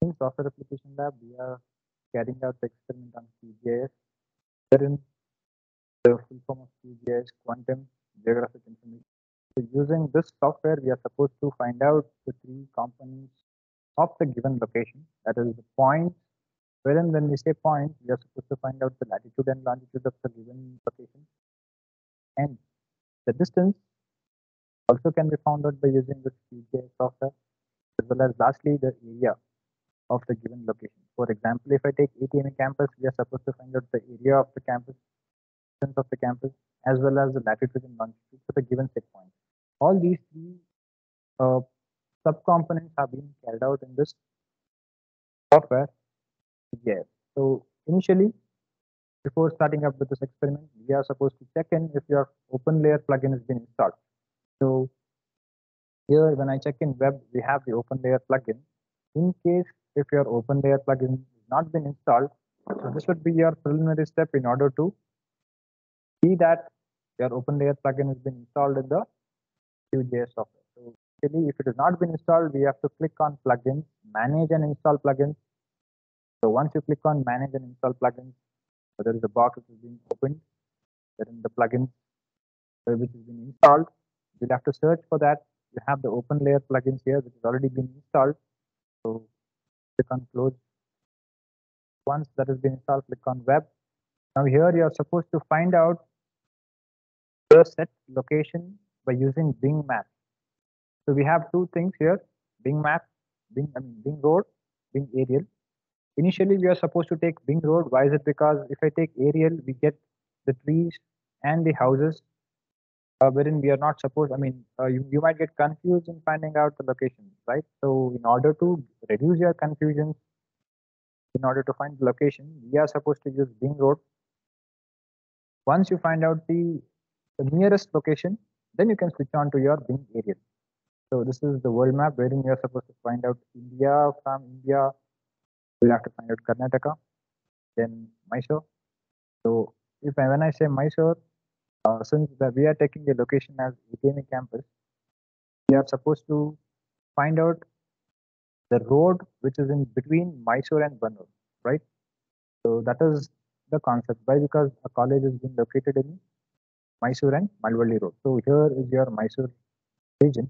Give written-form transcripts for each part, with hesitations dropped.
In software application lab, we are carrying out the experiment on QGIS, wherein the full form of QGIS, quantum geographic information. So using this software, we are supposed to find out the three components of the given location, that is the point, wherein when we say point, we are supposed to find out the latitude and longitude of the given location, and the distance also can be found out by using this QGIS software, as well as lastly the area of the given location. For example, if I take ATME campus, we are supposed to find out the area of the campus, distance of the campus, as well as the latitude and longitude for the given set point. All these three uh, subcomponents have been carried out in this software. Yes. So initially, before starting up with this experiment, we are supposed to check in if your open layer plugin has been installed. So here, when I check in web, we have the open layer plugin. In case if your open layer plugin has not been installed, so this would be your preliminary step in order to see that your open layer plugin has been installed in the Qgis software. So actually, if it has not been installed, we have to click on plugins, manage and install plugins. So once you click on manage and install plugins, so there is a box which is being opened, wherein the plugins which has been installed. You'll have to search for that. You have the open layer plugins here, which has already been installed. So click on close. Once that has been installed, click on web. Now here you are supposed to find out the set location by using Bing Maps. So we have two things here: Bing Map, Bing Road, Bing Aerial. Initially, we are supposed to take Bing Road. Why is it? Because if I take Aerial, we get the trees and the houses, wherein we are not supposed. You might get confused in finding out the location, right? So in order to reduce your confusion, in order to find the location, we are supposed to use Bing Road. Once you find out the nearest location, then you can switch on to your Bing Aerial. So this is the world map wherein you are supposed to find out India. From India, we'll have to find out Karnataka, then Mysore. So when I say Mysore, since we are taking the location as ATME campus, we are supposed to find out the road which is in between Mysore and Bangalore, right? So that is the concept. Why? Because a college is being located in Mysore and Malvalli Road. So here is your Mysore region.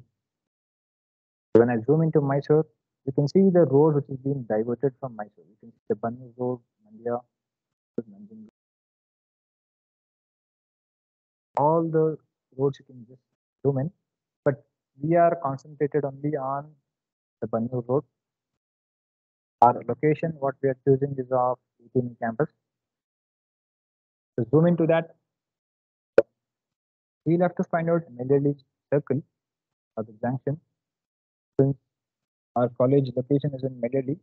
When I zoom into Mysore, you can see the road which is being diverted from Mysore. You can see the Bangalore Road, Mandya, Nanjing. All the roads you can just zoom in, but we are concentrated only on the Bangalore Road. Our location, what we are choosing is of ATME campus. To zoom into that, we'll have to find out Meleli circle or the junction. Since our college location is in Meleli,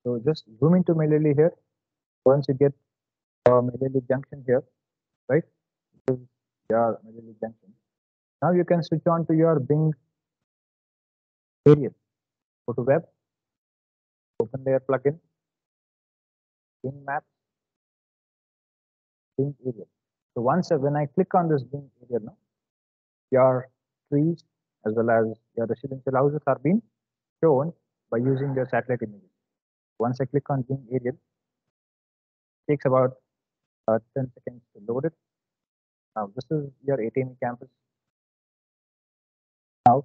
so just zoom into Meleli here. Once you get Meleli junction here, right? This is your Meleli junction. Now you can switch on to your Bing area. Go to web, open their plugin, Bing Maps, Bing area. So once when I click on this Bing area now, your trees as well as your residential houses are being shown by using your satellite images. Once I click on Bing area, it takes about 10 seconds to load it. Now this is your ATME campus. Now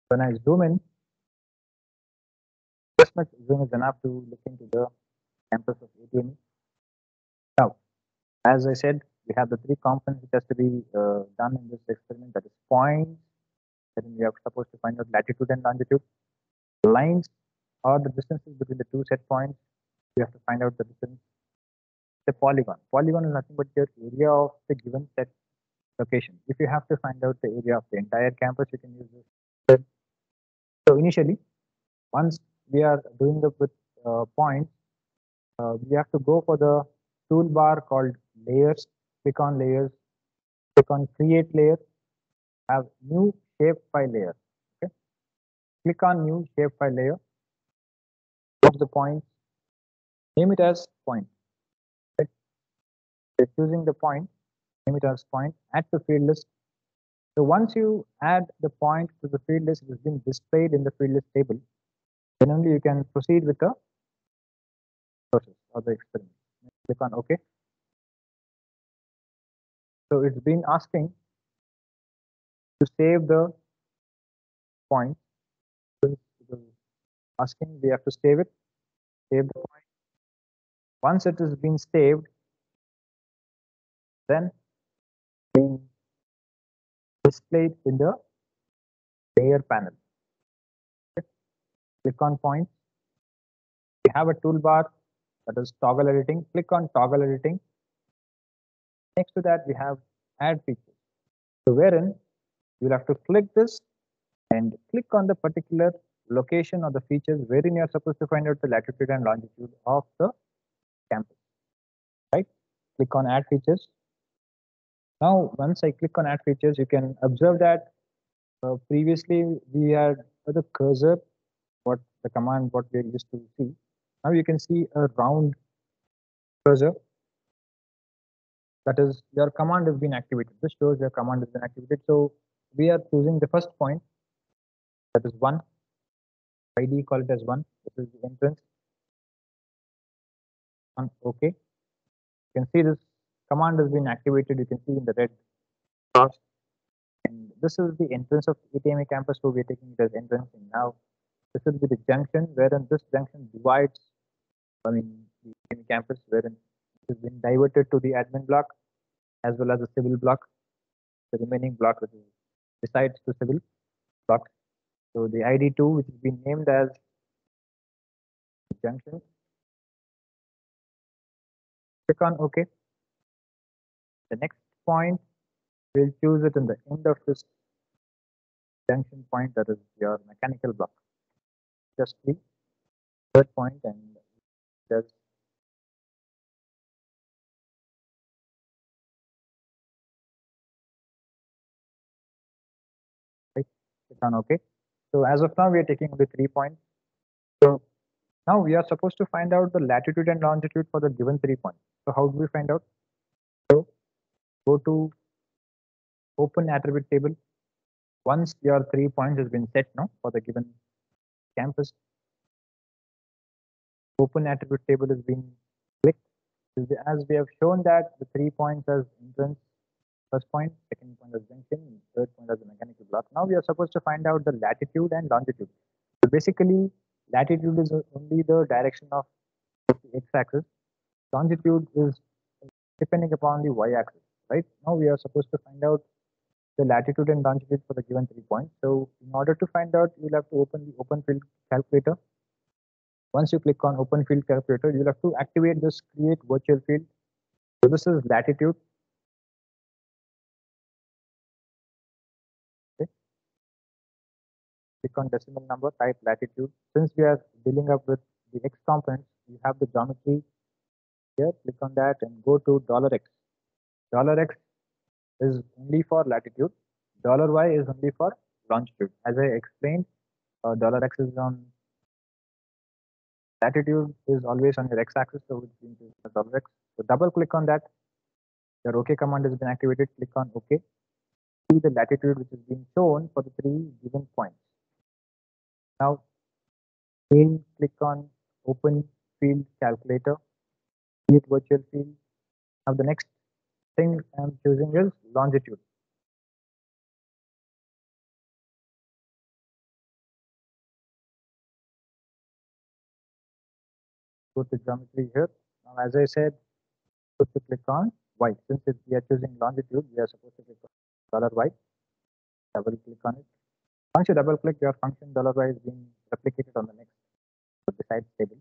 when I zoom in, this much zoom is enough to look into the campus of ATME. Now, as I said, we have the three components which has to be done in this experiment. That is points, then we are supposed to find out latitude and longitude. Lines are the distances between the two set points. We have to find out the distance. The polygon. Polygon is nothing but your area of the given set location. If you have to find out the area of the entire campus, you can use this. So initially, once we are doing the with points, we have to go for the toolbar called layers. Click on layers. Click on create layer. Have new shapefile layer. Okay. Click on new shapefile layer. Go to the points. Name it as point. Right. So choosing the point. Name it as point. Add to field list. So once you add the point to the field list, it has been displayed in the field list table. then only you can proceed with the process or the experiment. Click on OK. So it's been asking to save the point. It is asking we have to save it, save the point. Once it has been saved, then being displayed in the layer panel. Okay. Click on points. We have a toolbar that is toggle editing. Click on toggle editing. Next to that, we have add features. So wherein you'll have to click this and click on the particular location or the features wherein you're supposed to find out the latitude and longitude of the campus. Right? Click on add features. Now, once I click on add features, you can observe that previously we had the cursor, what the command, what we used to see. Now you can see a round cursor. That is, your command has been activated. This shows your command has been activated. So we are choosing the first point, that is 1. ID, call it as 1. This is the entrance. On OK. You can see this command has been activated. You can see in the red cross. And this is the entrance of ATMA campus, so we're taking it as entrance. And now this will be the junction, wherein this junction divides, the ATMA campus, wherein it has been diverted to the admin block as well as the civil block, the remaining block which is besides the civil block. So the ID2, which has been named as junction. Click on OK. The next point, we'll choose it in the end of this junction point, that is your mechanical block. Just the third point and just right, click on OK. So as of now, we are taking only 3 points. So now we are supposed to find out the latitude and longitude for the given 3 points. So how do we find out? So go to open attribute table. Once your 3 points has been set now for the given campus, open attribute table has been clicked. As we have shown that the 3 points as entrance, first point, second point as junction, third point as the mechanical block. Now we are supposed to find out the latitude and longitude. So basically, latitude is only the direction of the x-axis. Longitude is depending upon the y-axis. Right now, we are supposed to find out the latitude and longitude for the given 3 points. So in order to find out, you'll have to open the open field calculator. Once you click on open field calculator, you'll have to activate this create virtual field. So this is latitude. Okay. Click on decimal number, type latitude. Since we are dealing up with the x components, you have the geometry here. Click on that and go to $x. $x is only for latitude. $y is only for longitude. As I explained, $x is on latitude is always on your x-axis, so it's going to $x. So double click on that. Your OK command has been activated. Click on OK. See the latitude which is being shown for the 3 given points. Now, again, click on open field calculator, create virtual field. Now the next thing I'm choosing is longitude. Go to geometry here. Now, as I said, supposed to click on Y. Since we are choosing longitude, we are supposed to click on $y. Double click on it. Once you double click, your function $y is being replicated on the next besides table.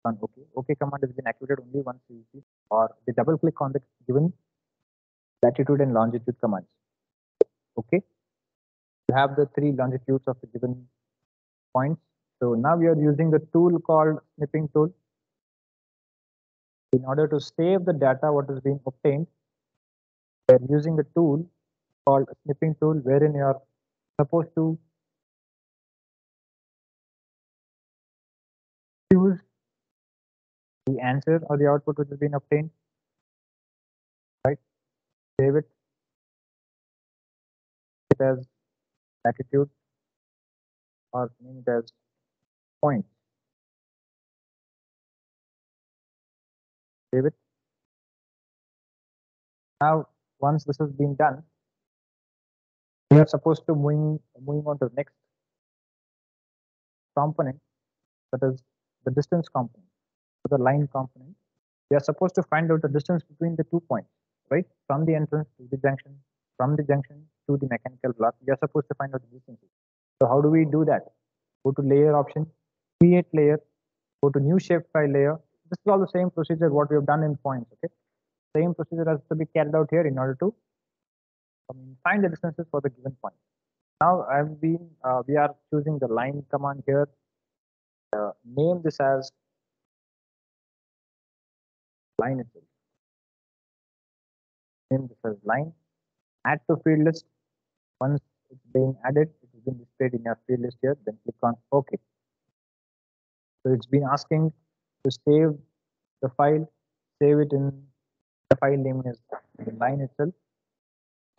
On OK. OK command has been activated only once you see, or the double click on the given latitude and longitude commands. OK. You have the 3 longitudes of the given points. So now we are using the tool called snipping tool. In order to save the data what has been obtained, we are using the tool called snipping tool, wherein you are supposed to choose the answer or the output which has been obtained, right? Save it as latitude or name it as points. Save it. Now, once this has been done, we are supposed to moving on to the next component, that is the distance component, so the line component. We are supposed to find out the distance between the 2 points, right? From the entrance to the junction, from the junction to the mechanical block. We are supposed to find out the distances. So how do we do that? Go to layer option, create layer, go to new shapefile layer. This is all the same procedure what we have done in points. Okay, same procedure has to be carried out here in order to find the distances for the given point. Now we are choosing the line command here. Name this as line itself. Name this as line. Add to field list. Once it's being added, it has been displayed in your field list here. Then click on OK. So it's been asking to save the file. Save it in the file name is the line itself.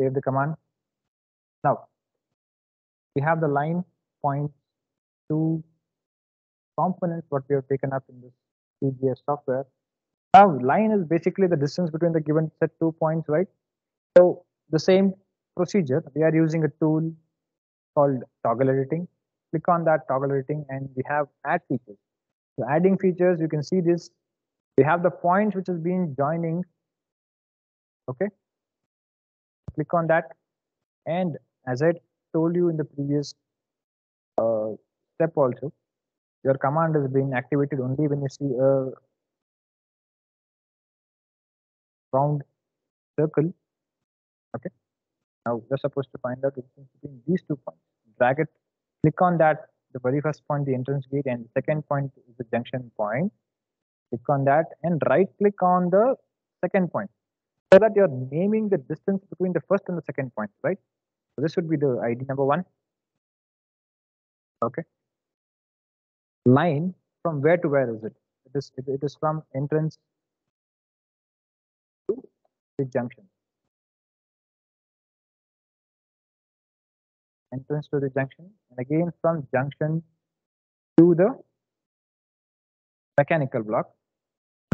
Save the command. Now we have the line point to components what we have taken up in this QGIS software. Now line is basically the distance between the given set 2 points, right? So the same procedure, we are using a tool called toggle editing. Click on that toggle editing and we have add features. So adding features, you can see this. We have the points which has been joining. Okay. Click on that. And as I told you in the previous step also, your command is being activated only when you see a round circle. Okay. Now we're supposed to find out the distance between these 2 points. Drag it, click on that, the very first point, the entrance gate, and the second point is the junction point. Click on that and right click on the second point so that you're naming the distance between the first and the second point, right? So this would be the ID number 1. Okay. Line from where to where is it? It is from entrance to the junction. Entrance to the junction, and again from junction to the mechanical block.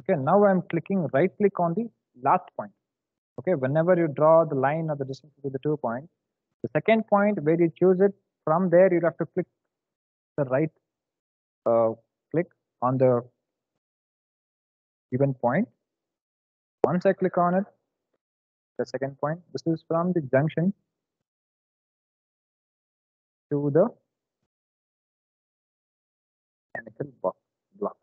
Okay, now I'm clicking right click on the last point. Okay, whenever you draw the line or the distance between the 2 points, the second point where you choose it, from there you have to click the right click on the given point. Once I click on it, the second point, this is from the junction to the mechanical block.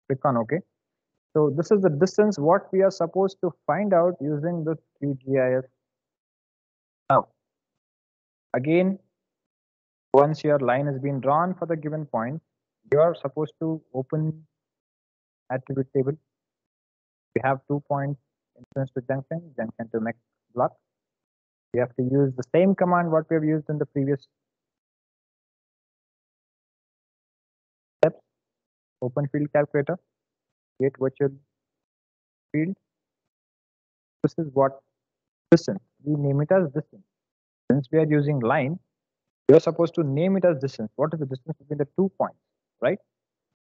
Click on OK. So this is the distance what we are supposed to find out using the QGIS. Now, again, once your line has been drawn for the given point, you are supposed to open attribute table. We have 2 points, entrance to junction, junction to next block. We have to use the same command what we have used in the previous steps. Open field calculator, create virtual field. This is what distance. We name it as distance. Since we are using line, you are supposed to name it as distance. What is the distance between the 2 points, right?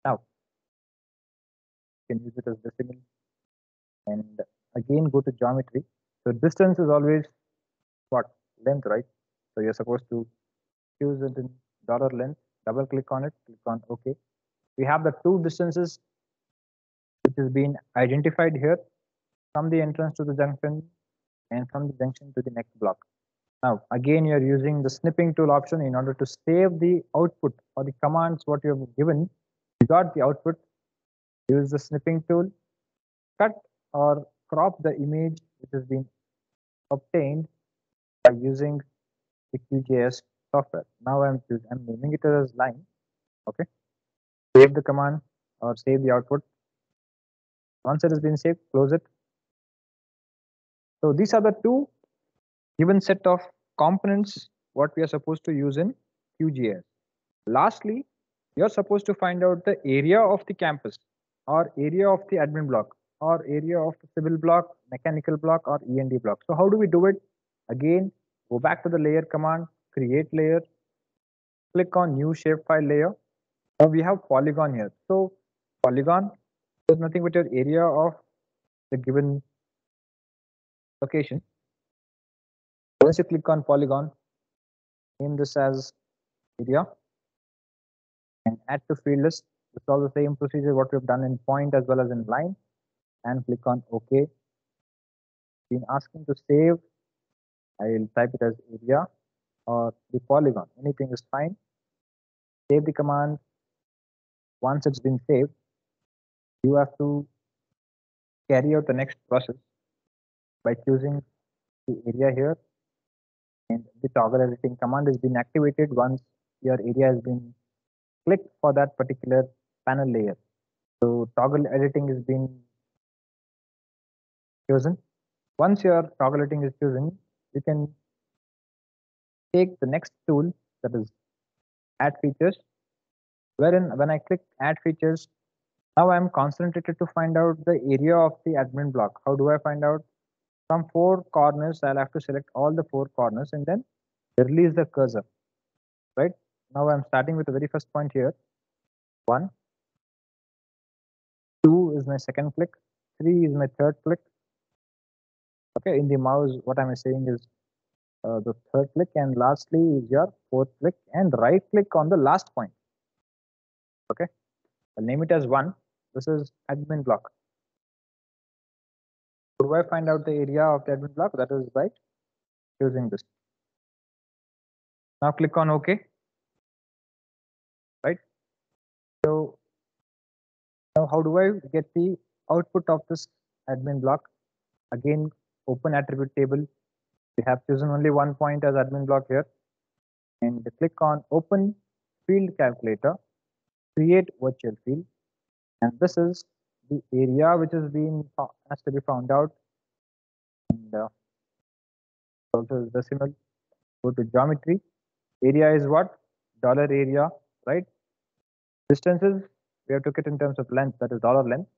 Now, you can use it as decimal. And again, go to geometry. So distance is always what? Length, right? So you're supposed to use it in dollar length. Double click on it, click on OK. We have the 2 distances which is being identified here from the entrance to the junction and from the junction to the next block. Now, again, you're using the snipping tool option in order to save the output or the commands what you have given. You got the output. Use the snipping tool, cut or crop the image which has been obtained by using the QGIS software. Now I'm naming it as line. Okay. Save the command or save the output. Once it has been saved, close it. So these are the 2 given set of components what we are supposed to use in QGIS. Lastly, you're supposed to find out the area of the campus or area of the admin block or area of the civil block, mechanical block or E&D block. So how do we do it? Again, go back to the layer command, create layer, click on new shapefile layer. Now we have polygon here. So polygon is nothing but your area of the given location. Once you click on polygon, name this as area and add to field list. It's all the same procedure what we've done in point as well as in line, and click on OK. Been asking to save. I'll type it as area or the polygon. Anything is fine. Save the command. Once it's been saved, you have to carry out the next process by choosing the area here, and the toggle editing command has been activated once your area has been clicked for that particular panel layer. So toggle editing has been chosen. Once your toggle editing is chosen, you can take the next tool, that is add features, wherein when I click add features, now I'm concentrated to find out the area of the admin block. How do I find out? From four corners, I'll have to select all the four corners and then release the cursor, right? Now I'm starting with the very first point here. 1, 2 is my second click, 3 is my third click. Okay, in the mouse, what am I saying is the third click, and lastly is your fourth click, and right click on the last point. Okay, I'll name it as 1. This is admin block. How do I find out the area of the admin block? That is by choosing this. Now click on OK. Right. So now how do I get the output of this admin block? Again, open attribute table. We have chosen only one point as admin block here, and click on open field calculator, create virtual field, and this is the area which has to be found out. And also decimal. Go to geometry. Area is what? Dollar area, right? Distances, we have took it in terms of length, that is dollar length.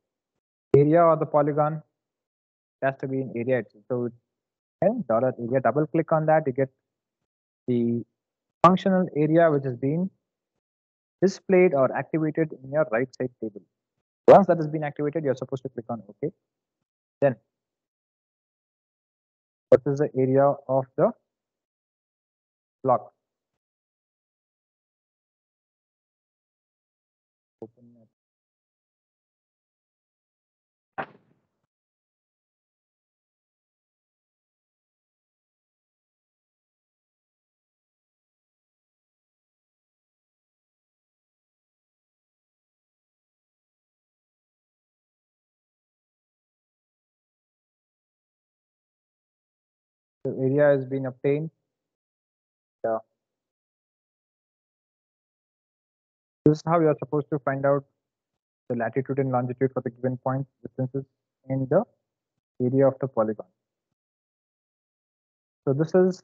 Area or the polygon has to be in area itself. So dollar area, double click on that, you get the functional area which is being displayed or activated in your right side table. Once that has been activated, you're supposed to click on OK. Then what is the area of the block? Open it. The area has been obtained. This is how you are supposed to find out the latitude and longitude for the given point, distances, and the area of the polygon. So this is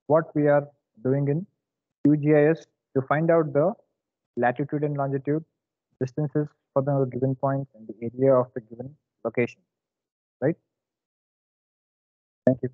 what we are doing in QGIS to find out the latitude and longitude, distances for the given point, and the area of the given location, right? Thank you.